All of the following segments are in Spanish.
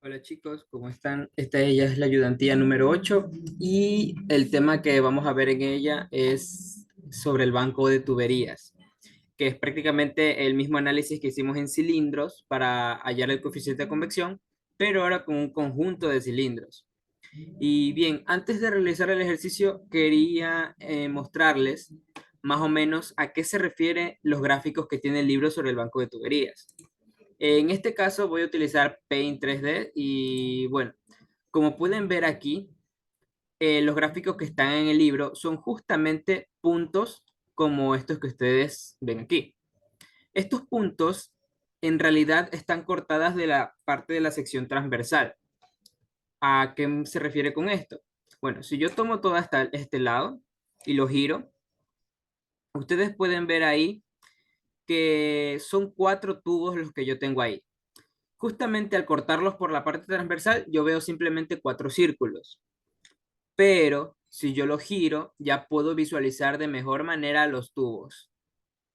Hola chicos, ¿cómo están? Ella es la ayudantía número 8 y el tema que vamos a ver en ella es sobre el banco de tuberías, que es prácticamente el mismo análisis que hicimos en cilindros para hallar el coeficiente de convección, pero ahora con un conjunto de cilindros. Y bien, antes de realizar el ejercicio, quería mostrarles más o menos a qué se refieren los gráficos que tiene el libro sobre el banco de tuberías. En este caso voy a utilizar Paint 3D y bueno, como pueden ver aquí, los gráficos que están en el libro son justamente puntos como estos que ustedes ven aquí. Estos puntos en realidad están cortadas de la parte de la sección transversal. ¿A qué se refiere con esto? Bueno, si yo tomo todo hasta este lado y lo giro, ustedes pueden ver ahí que son 4 tubos los que yo tengo ahí. Justamente al cortarlos por la parte transversal, yo veo simplemente 4 círculos. Pero si yo lo giro, ya puedo visualizar de mejor manera los tubos.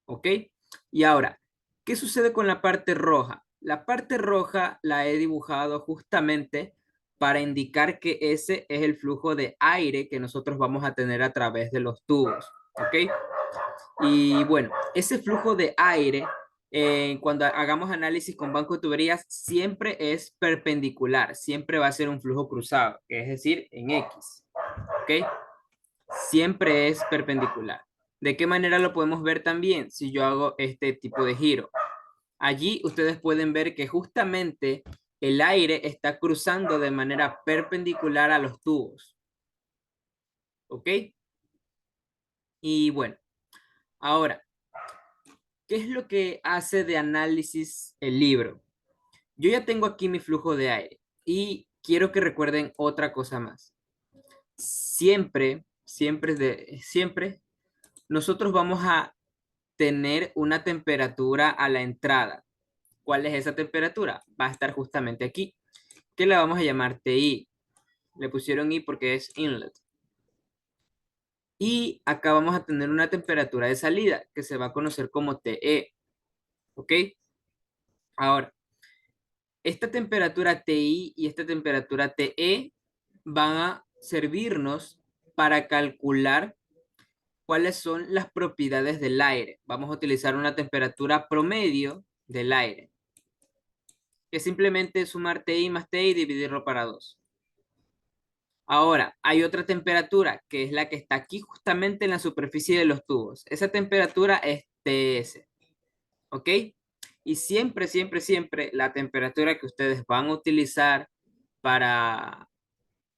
¿Ok? Y ahora, ¿qué sucede con la parte roja? La parte roja la he dibujado justamente para indicar que ese es el flujo de aire que nosotros vamos a tener a través de los tubos. ¿Ok? Y bueno, ese flujo de aire, cuando hagamos análisis con banco de tuberías, siempre es perpendicular, siempre va a ser un flujo cruzado, que es decir, en X, ¿ok? Siempre es perpendicular. ¿De qué manera lo podemos ver también si yo hago este tipo de giro? Allí ustedes pueden ver que justamente el aire está cruzando de manera perpendicular a los tubos, ¿ok? Y bueno, ahora, ¿qué es lo que hace de análisis el libro? Yo ya tengo aquí mi flujo de aire y quiero que recuerden otra cosa más. Siempre, nosotros vamos a tener una temperatura a la entrada. ¿Cuál es esa temperatura? Va a estar justamente aquí, que la vamos a llamar TI. Le pusieron I porque es inlet. Y acá vamos a tener una temperatura de salida que se va a conocer como TE. ¿Ok? Ahora, esta temperatura TI y esta temperatura TE van a servirnos para calcular cuáles son las propiedades del aire. Vamos a utilizar una temperatura promedio del aire, que simplemente es sumar TI más TI y dividirlo para 2. Ahora, hay otra temperatura, que es la que está aquí justamente en la superficie de los tubos. Esa temperatura es TS, ¿ok? Y siempre, la temperatura que ustedes van a utilizar para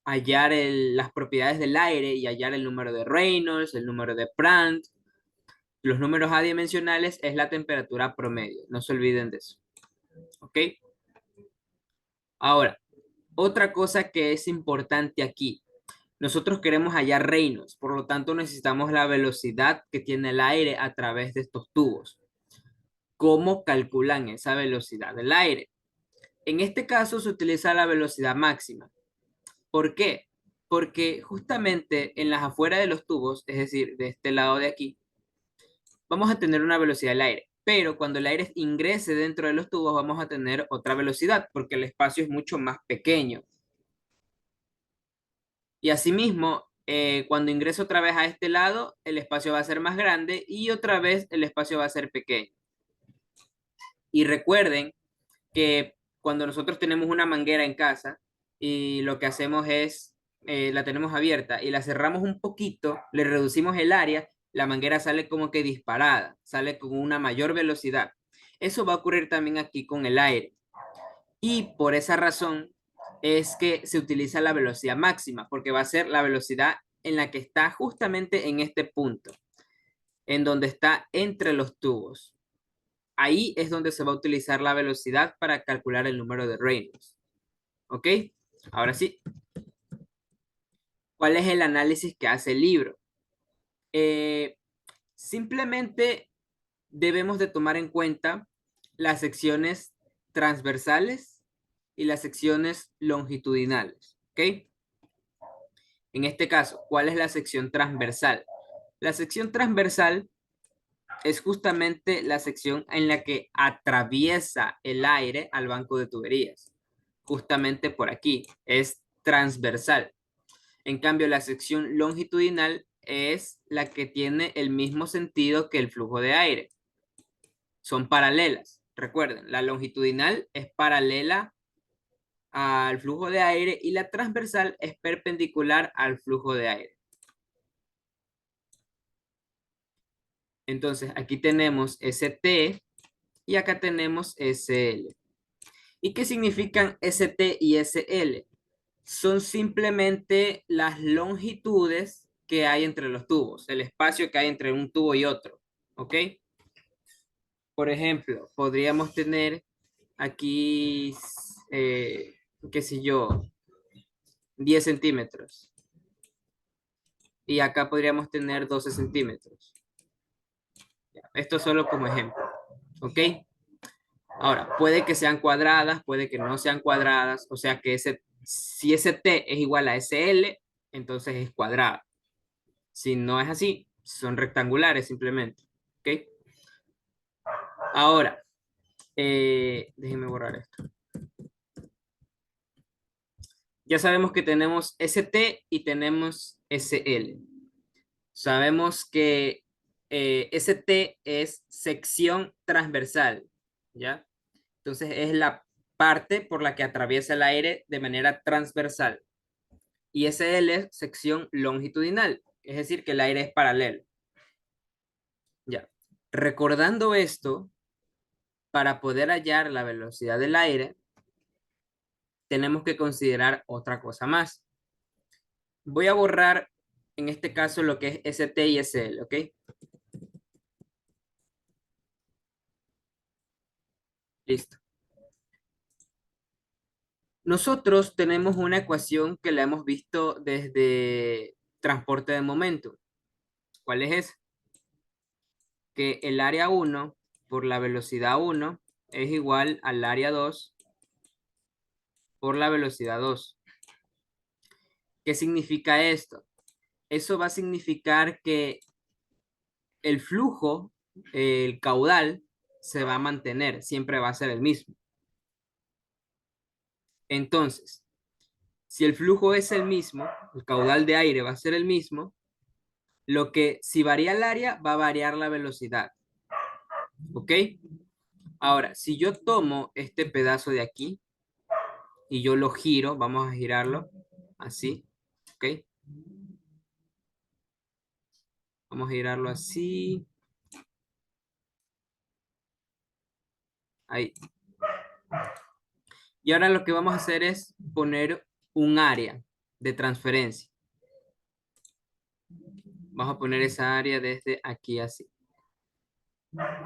hallar las propiedades del aire y hallar el número de Reynolds, el número de Prandtl, los números adimensionales es la temperatura promedio. No se olviden de eso. ¿Ok? Ahora, otra cosa que es importante aquí. Nosotros queremos hallar Reynolds, por lo tanto necesitamos la velocidad que tiene el aire a través de estos tubos. ¿Cómo calculan esa velocidad del aire? En este caso se utiliza la velocidad máxima. ¿Por qué? Porque justamente en las afueras de los tubos, es decir, de este lado de aquí, vamos a tener una velocidad del aire, pero cuando el aire ingrese dentro de los tubos vamos a tener otra velocidad porque el espacio es mucho más pequeño. Y asimismo, cuando ingreso otra vez a este lado, el espacio va a ser más grande y otra vez el espacio va a ser pequeño. Y recuerden que cuando nosotros tenemos una manguera en casa y lo que hacemos es, la tenemos abierta y la cerramos un poquito, le reducimos el área, la manguera sale como que disparada, sale con una mayor velocidad. Eso va a ocurrir también aquí con el aire. Y por esa razón es que se utiliza la velocidad máxima, porque va a ser la velocidad en la que está justamente en este punto, en donde está entre los tubos. Ahí es donde se va a utilizar la velocidad para calcular el número de Reynolds. ¿Ok? Ahora sí, ¿cuál es el análisis que hace el libro? Eh, Simplemente debemos de tomar en cuenta las secciones transversales y las secciones longitudinales. ¿Ok? En este caso, ¿cuál es la sección transversal? La sección transversal es justamente la sección en la que atraviesa el aire al banco de tuberías. justamente por aquí, es transversal. En cambio, la sección longitudinal es la que tiene el mismo sentido que el flujo de aire. Son paralelas. Recuerden, la longitudinal es paralela al flujo de aire y la transversal es perpendicular al flujo de aire. Entonces, aquí tenemos ST y acá tenemos SL. ¿Y qué significan ST y SL? Son simplemente las longitudes que hay entre los tubos, el espacio que hay entre un tubo y otro, ¿ok? Por ejemplo, podríamos tener aquí, qué sé yo, 10 centímetros y acá podríamos tener 12 centímetros. Esto solo como ejemplo, ¿ok? Ahora, puede que sean cuadradas, puede que no sean cuadradas, o sea que si ese T es igual a SL, entonces es cuadrada. Si no es así, son rectangulares simplemente, ¿ok? Ahora, déjenme borrar esto. Ya sabemos que tenemos ST y tenemos SL. Sabemos que ST es sección transversal, ¿ya? Entonces es la parte por la que atraviesa el aire de manera transversal. Y SL es sección longitudinal, es decir, que el aire es paralelo. Ya. Recordando esto, para poder hallar la velocidad del aire, tenemos que considerar otra cosa más. Voy a borrar en este caso lo que es ST y SL, ¿ok? Listo. Nosotros tenemos una ecuación que la hemos visto desde transporte de momento. ¿Cuál es esa? Que el área 1 por la velocidad 1 es igual al área 2 por la velocidad 2. ¿Qué significa esto? Eso va a significar que el flujo, el caudal, se va a mantener, siempre va a ser el mismo. Entonces, si el flujo es el mismo, el caudal de aire va a ser el mismo, lo que si varía el área, va a variar la velocidad. ¿Ok? Ahora, si yo tomo este pedazo de aquí y yo lo giro, vamos a girarlo así, ¿ok? Vamos a girarlo así, ahí. Y ahora lo que vamos a hacer es poner un área de transferencia. Vamos a poner esa área desde aquí así.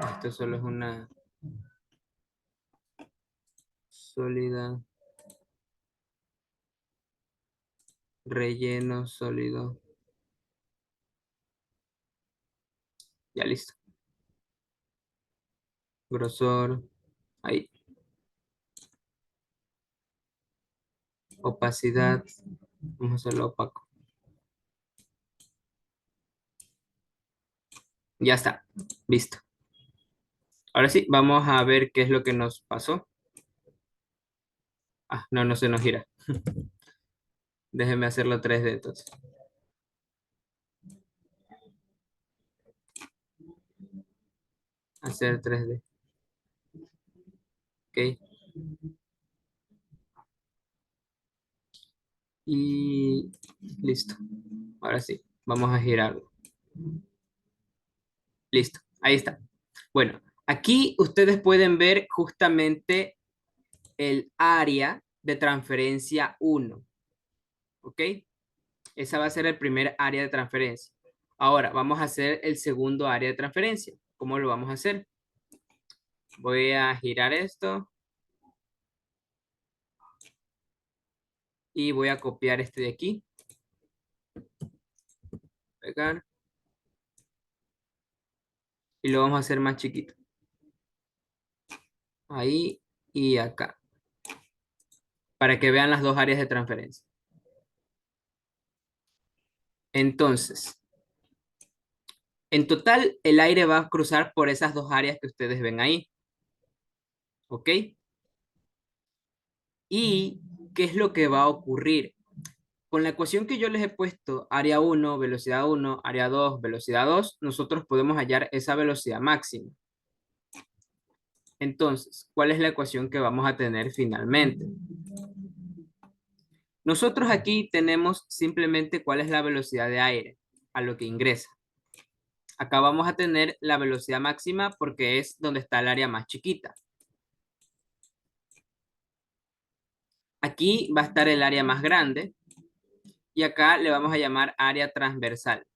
Esto solo es una sólida, relleno sólido. Ya listo. Grosor, ahí. Opacidad, vamos a hacerlo opaco. Ya está, listo. Ahora sí, vamos a ver qué es lo que nos pasó. Ah, no, no se nos gira. Déjenme hacerlo 3D entonces. Hacer 3D. Ok. Y listo. Ahora sí, vamos a girarlo. Listo, ahí está. Bueno, aquí ustedes pueden ver justamente el área de transferencia 1. ¿Ok? Esa va a ser el primer área de transferencia. Ahora, vamos a hacer el segundo área de transferencia. ¿Cómo lo vamos a hacer? Voy a girar esto y voy a copiar este de aquí. Pegar. Y lo vamos a hacer más chiquito. Ahí y acá. Para que vean las dos áreas de transferencia. Entonces, en total, el aire va a cruzar por esas dos áreas que ustedes ven ahí. ¿Ok? ¿Y qué es lo que va a ocurrir? Con la ecuación que yo les he puesto, área 1, velocidad 1, área 2, velocidad 2, nosotros podemos hallar esa velocidad máxima. Entonces, ¿cuál es la ecuación que vamos a tener finalmente? Nosotros aquí tenemos simplemente cuál es la velocidad de aire a lo que ingresa. Acá vamos a tener la velocidad máxima porque es donde está el área más chiquita. Aquí va a estar el área más grande y acá le vamos a llamar área transversal.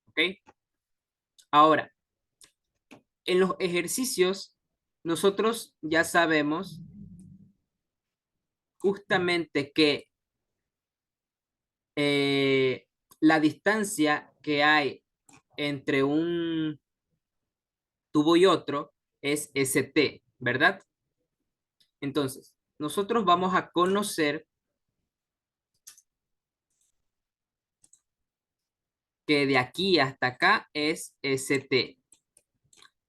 ¿Ok? Ahora, en los ejercicios, nosotros ya sabemos justamente que la distancia que hay entre un tubo y otro es ST, ¿verdad? Entonces, nosotros vamos a conocer que de aquí hasta acá es ST.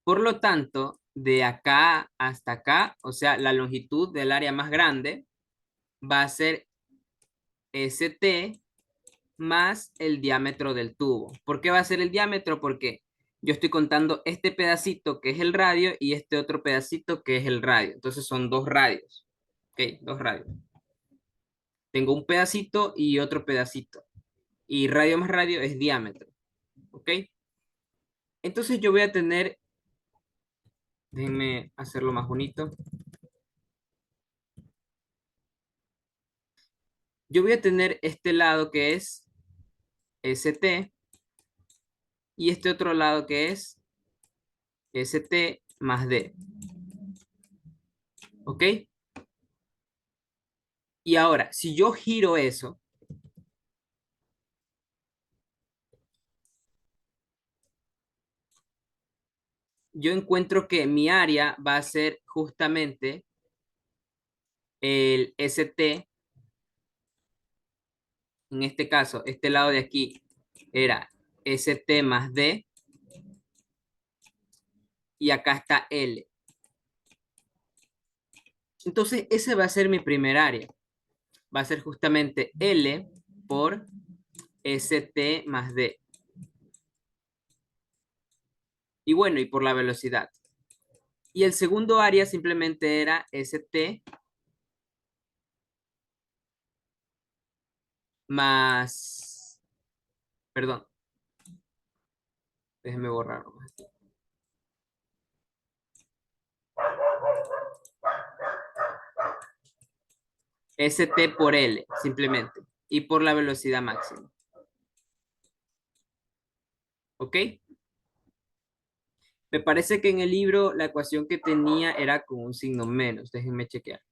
Por lo tanto, de acá hasta acá, o sea, la longitud del área más grande va a ser ST más el diámetro del tubo. ¿Por qué va a ser el diámetro? Porque yo estoy contando este pedacito que es el radio y este otro pedacito que es el radio. Entonces son dos radios. Ok, dos radios. Tengo un pedacito y otro pedacito. Y radio más radio es diámetro. ¿Ok? Entonces yo voy a tener, déjenme hacerlo más bonito. Yo voy a tener este lado que es ST y este otro lado que es ST más D. ¿Ok? Y ahora, si yo giro eso, yo encuentro que mi área va a ser justamente el ST. En este caso, este lado de aquí era ST más D y acá está L. Entonces, ese va a ser mi primer área. Va a ser justamente L por ST más D. Y bueno, y por la velocidad. Y el segundo área simplemente era ST más, perdón, déjenme borrarlo. ST por L, simplemente. Y por la velocidad máxima. ¿Ok? Me parece que en el libro la ecuación que tenía era con un signo menos. Déjenme chequear.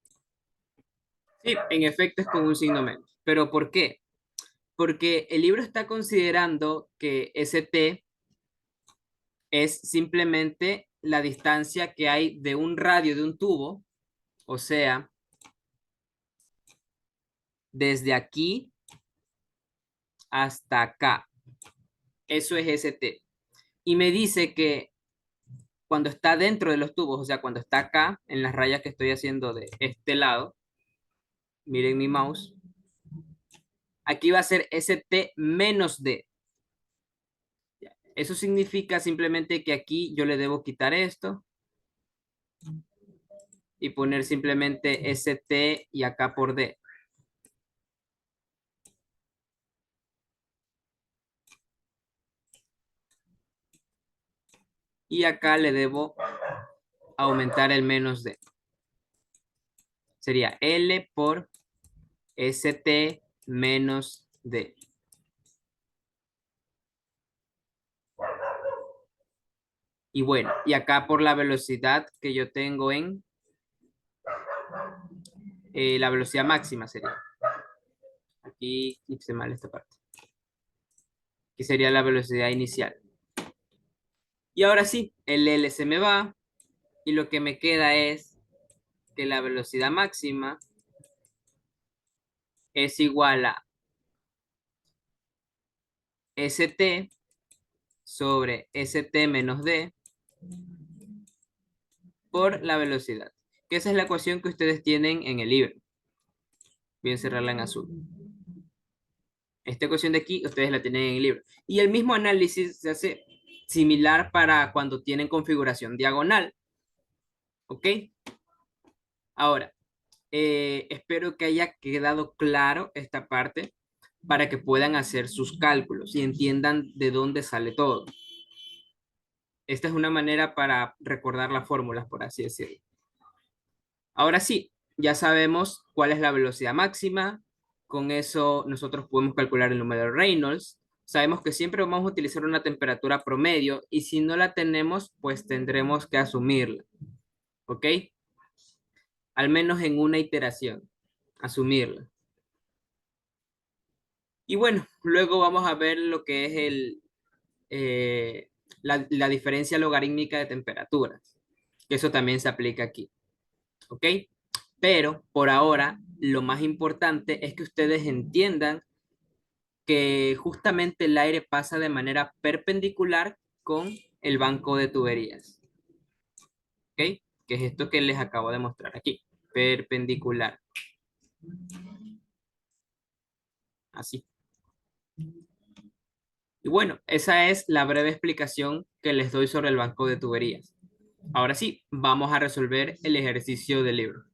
Sí, en efecto es con un signo menos. ¿Pero por qué? Porque el libro está considerando que ST es simplemente la distancia que hay de un radio de un tubo, o sea, desde aquí hasta acá. Eso es ST. Y me dice que cuando está dentro de los tubos, o sea, cuando está acá, en las rayas que estoy haciendo de este lado, miren mi mouse, aquí va a ser ST menos D. Eso significa simplemente que aquí yo le debo quitar esto y poner simplemente ST y acá por D. Y acá le debo aumentar el menos D. Sería L por ST menos D. Y bueno, y acá por la velocidad que yo tengo en la velocidad máxima sería. Aquí hice mal esta parte. Que sería la velocidad inicial. Y ahora sí, el L se me va y lo que me queda es que la velocidad máxima es igual a ST sobre ST menos D por la velocidad. que esa es la ecuación que ustedes tienen en el libro. Voy a encerrarla en azul. Esta ecuación de aquí, ustedes la tienen en el libro. Y el mismo análisis se hace similar para cuando tienen configuración diagonal. ¿Ok? Ahora, espero que haya quedado claro esta parte para que puedan hacer sus cálculos y entiendan de dónde sale todo. Esta es una manera para recordar las fórmulas, por así decirlo. Ahora sí, ya sabemos cuál es la velocidad máxima. Con eso nosotros podemos calcular el número de Reynolds. Sabemos que siempre vamos a utilizar una temperatura promedio y si no la tenemos, pues tendremos que asumirla. ¿Ok? Al menos en una iteración, asumirla. Y bueno, luego vamos a ver lo que es la diferencia logarítmica de temperaturas, que eso también se aplica aquí. ¿Ok? Pero por ahora, lo más importante es que ustedes entiendan que justamente el aire pasa de manera perpendicular con el banco de tuberías. ¿Ok? Que es esto que les acabo de mostrar aquí. Perpendicular. Así. Y bueno, esa es la breve explicación que les doy sobre el banco de tuberías. Ahora sí, vamos a resolver el ejercicio del libro.